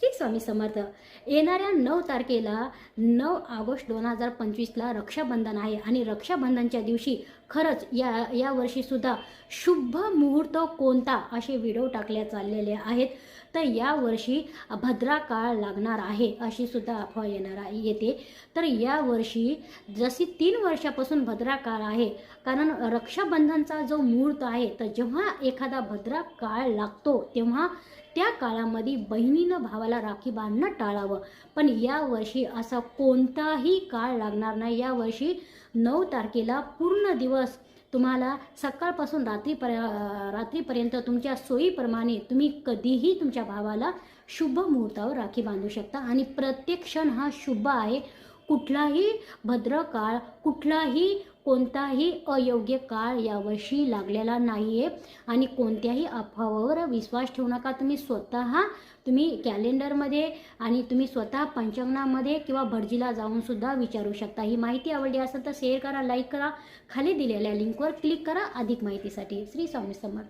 श्री स्वामी समर्थ. येणाऱ्या 9 तारखेला 9 ऑगस्ट 2025ला रक्षाबंधन आहे आणि रक्षाबंधनच्या दिवशी खरंच या वर्षीसुद्धा शुभ मुहूर्त कोणता असे व्हिडिओ टाकले चाललेले आहेत. तर यावर्षी भद्रा काळ लागणार आहे अशी सुद्धा अफवा येते. तर यावर्षी जशी 3 वर्षापासून भद्रा काळ आहे, कारण रक्षाबंधनचा जो मुहूर्त आहे, तर जेव्हा एखादा भद्रा काळ लागतो तेव्हा त्या काळामध्ये बहिणीनं भावाला राखी बांधणं टाळावं. पण यावर्षी असा कोणताही काळ लागणार नाही. यावर्षी 9 तारखेला पूर्ण दिवस तुम्हाला सकाळपासून रात्रीपर्यंत तुमच्या सोयीप्रमाणे तुम्ही कधीही तुमच्या भावाला शुभ मुहूर्तावर राखी बांधू शकता आणि प्रत्येक क्षण हा शुभ आहे. कुठलाही भद्र काळ, कुठलाही कोणताही अयोग्य काळ यावर्षी लागलेला नाही आहे. आणि कोणत्याही अफवावर विश्वास ठेवू नका. तुम्ही कॅलेंडरमध्ये आणि तुम्ही स्वतः पंचांगणामध्ये किंवा भटजीला जाऊन सुद्धा विचारू शकता. ही माहिती आवडली असेल तर शेअर करा, लाईक करा, खाली दिलेल्या लिंकवर क्लिक करा अधिक माहितीसाठी. श्री स्वामी समर्थ.